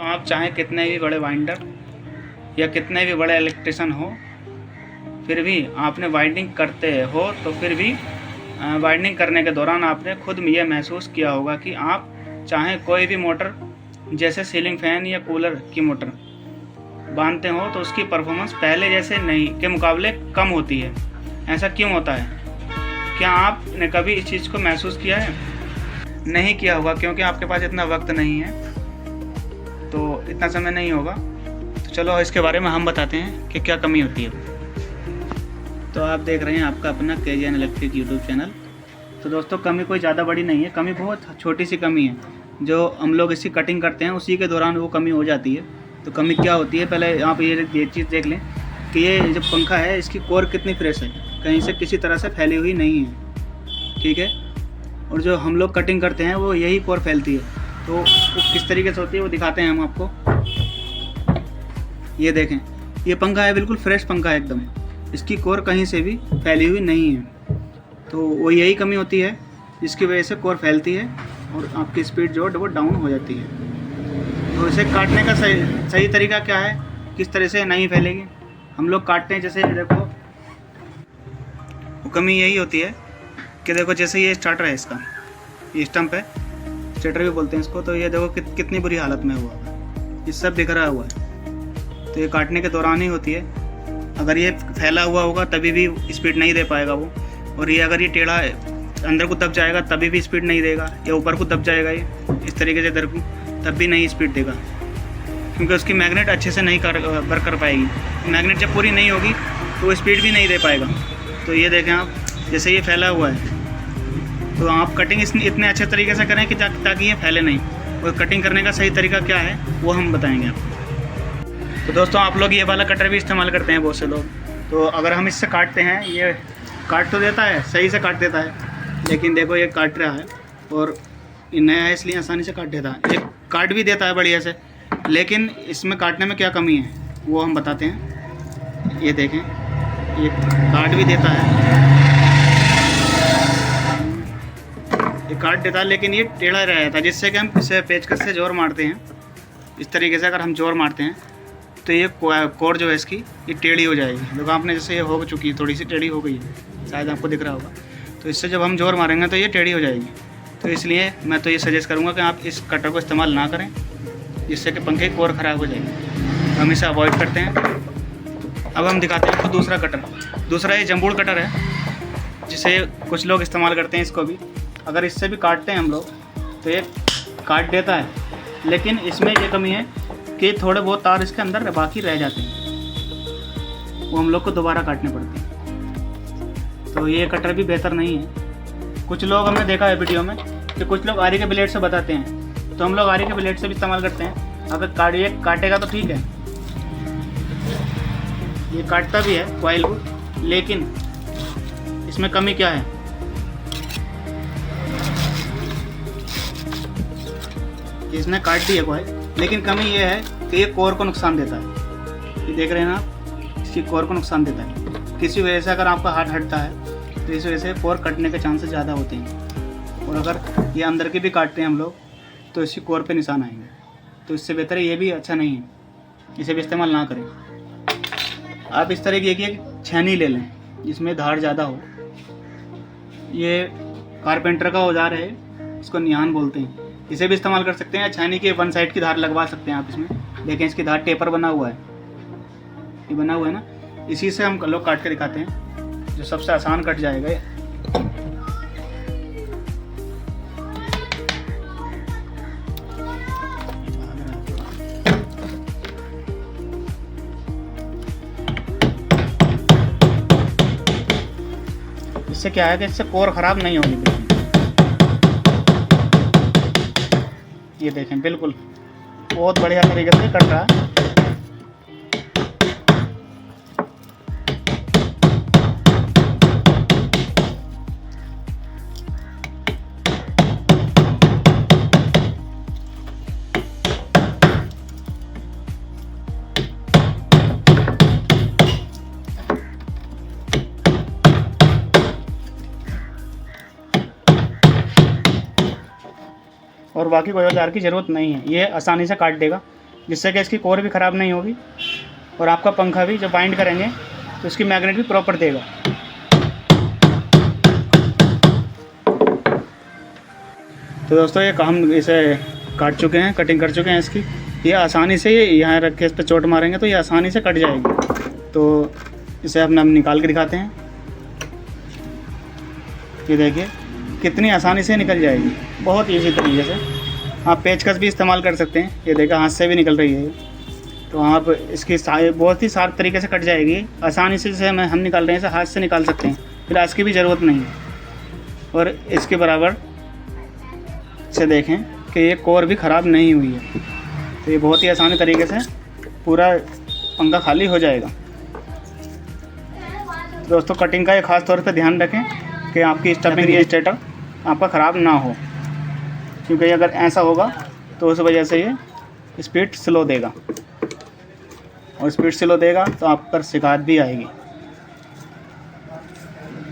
आप चाहे कितने भी बड़े वाइंडर या कितने भी बड़े इलेक्ट्रिशियन हो, फिर भी आपने वाइंडिंग करते हो तो फिर भी वाइंडिंग करने के दौरान आपने खुद ये महसूस किया होगा कि आप चाहे कोई भी मोटर जैसे सीलिंग फैन या कूलर की मोटर बांधते हो तो उसकी परफॉर्मेंस पहले जैसे नहीं के मुकाबले कम होती है। ऐसा क्यों होता है? क्या आपने कभी इस चीज़ को महसूस किया है? नहीं किया होगा, क्योंकि आपके पास इतना वक्त नहीं है, तो इतना समय नहीं होगा। तो चलो इसके बारे में हम बताते हैं कि क्या कमी होती है। तो आप देख रहे हैं आपका अपना KJN इलेक्ट्रिक यूट्यूब चैनल। तो दोस्तों, कमी कोई ज़्यादा बड़ी नहीं है, कमी बहुत छोटी सी कमी है। जो हम लोग इसकी कटिंग करते हैं उसी के दौरान वो कमी हो जाती है। तो कमी क्या होती है, पहले आप ये चीज़ देख लें कि ये जो पंखा है इसकी कोर कितनी फ्रेश है, कहीं से किसी तरह से फैली हुई नहीं है, ठीक है। और जो हम लोग कटिंग करते हैं वो यही कोर फैलती है। तो वो किस तरीके से होती है वो दिखाते हैं हम आपको। ये देखें, ये पंखा है, बिल्कुल फ्रेश पंखा है एकदम, इसकी कोर कहीं से भी फैली हुई नहीं है। तो वो यही कमी होती है जिसकी वजह से कोर फैलती है और आपकी स्पीड जो है वो डाउन हो जाती है। तो इसे काटने का सही तरीका क्या है, किस तरह से नहीं फैलेगी। हम लोग काटते हैं, जैसे देखो वो कमी यही होती है कि देखो जैसे ये स्टार्टर है, इसका ये स्टंप है, स्टेटर भी बोलते हैं इसको। तो ये देखो कितनी बुरी हालत में हुआ है, ये सब बिखरा हुआ है। तो ये काटने के दौरान ही होती है। अगर ये फैला हुआ होगा तभी भी स्पीड नहीं दे पाएगा वो, और ये अगर ये टेढ़ा अंदर को दब जाएगा तभी भी स्पीड नहीं देगा, या ऊपर को दब जाएगा ये इस तरीके से इधर को, तब भी नहीं स्पीड देगा, क्योंकि उसकी मैग्नेट अच्छे से नहीं वर्क कर पाएगी। मैग्नेट जब पूरी नहीं होगी तो वो स्पीड भी नहीं दे पाएगा। तो ये देखें आप, जैसे ये फैला हुआ है, तो आप कटिंग इतने अच्छे तरीके से करें कि ताकि ये फैले नहीं। और कटिंग करने का सही तरीका क्या है वो हम बताएंगे आपको। तो दोस्तों, आप लोग ये वाला कटर भी इस्तेमाल करते हैं बहुत से लोग। तो अगर हम इससे काटते हैं, ये काट तो देता है, सही से काट देता है, लेकिन देखो ये काट रहा है और ये नया है इसलिए आसानी से काट देता है। ये काट भी देता है बढ़िया से, लेकिन इसमें काटने में क्या कमी है वो हम बताते हैं। ये देखें, ये काट भी देता है, ये काट देता है, लेकिन ये टेढ़ा रह जाता है, जिससे कि हम इसे पेचकस से जोर मारते हैं। इस तरीके से अगर हम जोर मारते हैं तो ये कोर जो है इसकी ये टेढ़ी हो जाएगी। देखो आपने जैसे ये हो चुकी है, थोड़ी सी टेढ़ी हो गई है, शायद आपको दिख रहा होगा। तो इससे जब हम जोर मारेंगे तो ये टेढ़ी हो जाएगी। तो इसलिए मैं तो ये सजेस्ट करूँगा कि आप इस कटर को इस्तेमाल ना करें, जिससे कि पंखे की कोर ख़राब हो जाएगी। हम इसे अवॉइड करते हैं। अब हम दिखाते हैं आपको दूसरा कटर। दूसरा ये जंबूड़ कटर है, जिसे कुछ लोग इस्तेमाल करते हैं इसको भी। अगर इससे भी काटते हैं हम लोग तो ये काट देता है, लेकिन इसमें ये कमी है कि थोड़े बहुत तार इसके अंदर बाकी रह जाते हैं, वो हम लोग को दोबारा काटने पड़ते हैं। तो ये कटर भी बेहतर नहीं है। कुछ लोग हमने देखा है वीडियो में कि कुछ लोग आरी के ब्लेड से बताते हैं, तो हम लोग आरी के ब्लेड से भी इस्तेमाल करते हैं। अगर ये काटेगा तो ठीक है, ये काटता भी है कॉइल को, लेकिन इसमें कमी क्या है, इसने काट दी है कॉइल, लेकिन कमी ये है कि ये कोर को नुकसान देता है। ये देख रहे हैं ना, इसकी कोर को नुकसान देता है। किसी वजह से अगर आपका हाथ हटता है तो इस वजह से कोर कटने के चांसेस ज़्यादा होते हैं। और अगर ये अंदर की भी काटते हैं हम लोग तो इसकी कोर पे निशान आएंगे। तो इससे बेहतर है, ये भी अच्छा नहीं है, इसे भी इस्तेमाल ना करें। आप इस तरह की एक छेनी ले लें जिसमें धार ज़्यादा हो। ये कारपेंटर का औजार है, इसको निहान बोलते हैं। इसे भी इस्तेमाल कर सकते हैं। छेनी के वन साइड की धार लगवा सकते हैं आप इसमें। देखें, इसकी धार टेपर बना हुआ है, ये बना हुआ है ना, इसी से हम लोग काट के दिखाते हैं, जो सबसे आसान कट जाएगा ये। इससे क्या है कि इससे कोर ख़राब नहीं होगी बिल्कुल। ये देखें, बिल्कुल बहुत बढ़िया तरीके से कट रहा है। और बाकी कोई औजार की ज़रूरत नहीं है, ये आसानी से काट देगा। जिससे कि इसकी कोर भी ख़राब नहीं होगी और आपका पंखा भी जब बाइंड करेंगे तो इसकी मैग्नेट भी प्रॉपर देगा। तो दोस्तों ये हम इसे काट चुके हैं, कटिंग कर चुके हैं इसकी। ये आसानी से यहाँ रख के इस पर चोट मारेंगे तो ये आसानी से कट जाएगी। तो इसे हम निकाल के दिखाते हैं। ये देखिए कितनी आसानी से निकल जाएगी, बहुत ईजी तरीके से। आप पेचकस भी इस्तेमाल कर सकते हैं। ये देखा हाथ से भी निकल रही है ये। तो आप इसकी बहुत ही शार्प तरीके से कट जाएगी आसानी से। जैसे हम निकाल रहे हैं इसे हाथ से निकाल सकते हैं, फिर इसकी भी ज़रूरत नहीं है। और इसके बराबर से देखें कि ये कोर भी ख़राब नहीं हुई है। तो ये बहुत ही आसानी तरीके से पूरा पंखा खाली हो जाएगा। दोस्तों कटिंग का ये ख़ास तौर पे ध्यान रखें कि आपकी स्टबिंग या स्टेटर आपका ख़राब ना हो, क्योंकि अगर ऐसा होगा तो उस वजह से ये स्पीड स्लो देगा, और स्पीड स्लो देगा तो आप पर शिकायत भी आएगी।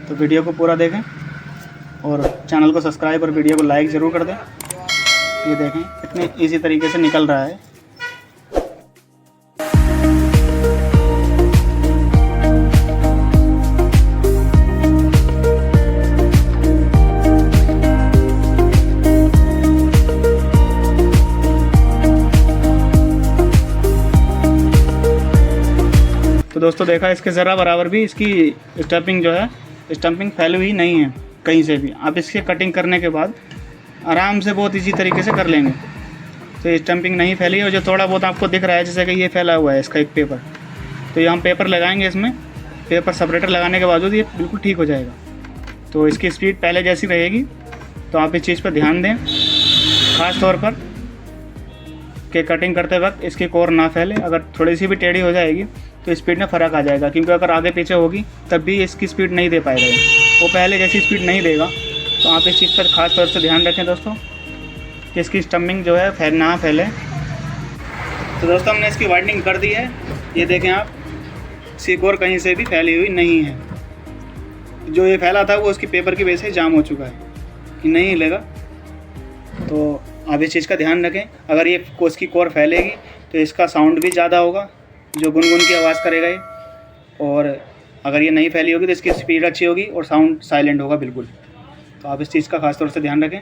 तो वीडियो को पूरा देखें और चैनल को सब्सक्राइब और वीडियो को लाइक ज़रूर कर दें। ये देखें कितने इजी तरीके से निकल रहा है। तो दोस्तों देखा इसके ज़रा बराबर भी इसकी स्टम्पिंग जो है, स्टम्पिंग फैली हुई नहीं है कहीं से भी। आप इसके कटिंग करने के बाद आराम से बहुत इजी तरीके से कर लेंगे। तो ये स्टम्पिंग नहीं फैली है। और जो थोड़ा बहुत आपको दिख रहा है जैसे कि ये फैला हुआ है इसका एक पेपर, तो ये हम पेपर लगाएंगे इसमें। पेपर सेपरेटर लगाने के बावजूद ये बिल्कुल ठीक हो जाएगा। तो इसकी स्पीड पहले जैसी रहेगी। तो आप इस चीज़ पर ध्यान दें ख़ास तौर पर कि कटिंग करते वक्त इसकी कोर ना फैले। अगर थोड़ी सी भी टेढ़ी हो जाएगी तो स्पीड में फ़र्क आ जाएगा, क्योंकि अगर आगे पीछे होगी तब भी इसकी स्पीड नहीं दे पाएगा, वो पहले जैसी स्पीड नहीं देगा। तो आप इस चीज़ पर ख़ास तौर से ध्यान रखें दोस्तों कि इसकी स्टम्पिंग जो है ना फैले। तो दोस्तों हमने इसकी वाइंडिंग कर दी है। ये देखें आप, सी कोर कहीं से भी फैली हुई नहीं है। जो ये फैला था वो उसकी पेपर की वजह से जाम हो चुका है कि नहीं हिलेगा। तो आप इस चीज़ का ध्यान रखें। अगर ये उसकी कोर फैलेगी तो इसका साउंड भी ज़्यादा होगा, जो गुनगुन की आवाज़ करेगा ये। और अगर ये नहीं फैली होगी तो इसकी स्पीड अच्छी होगी और साउंड साइलेंट होगा बिल्कुल। तो आप इस चीज़ का ख़ास तौर से ध्यान रखें।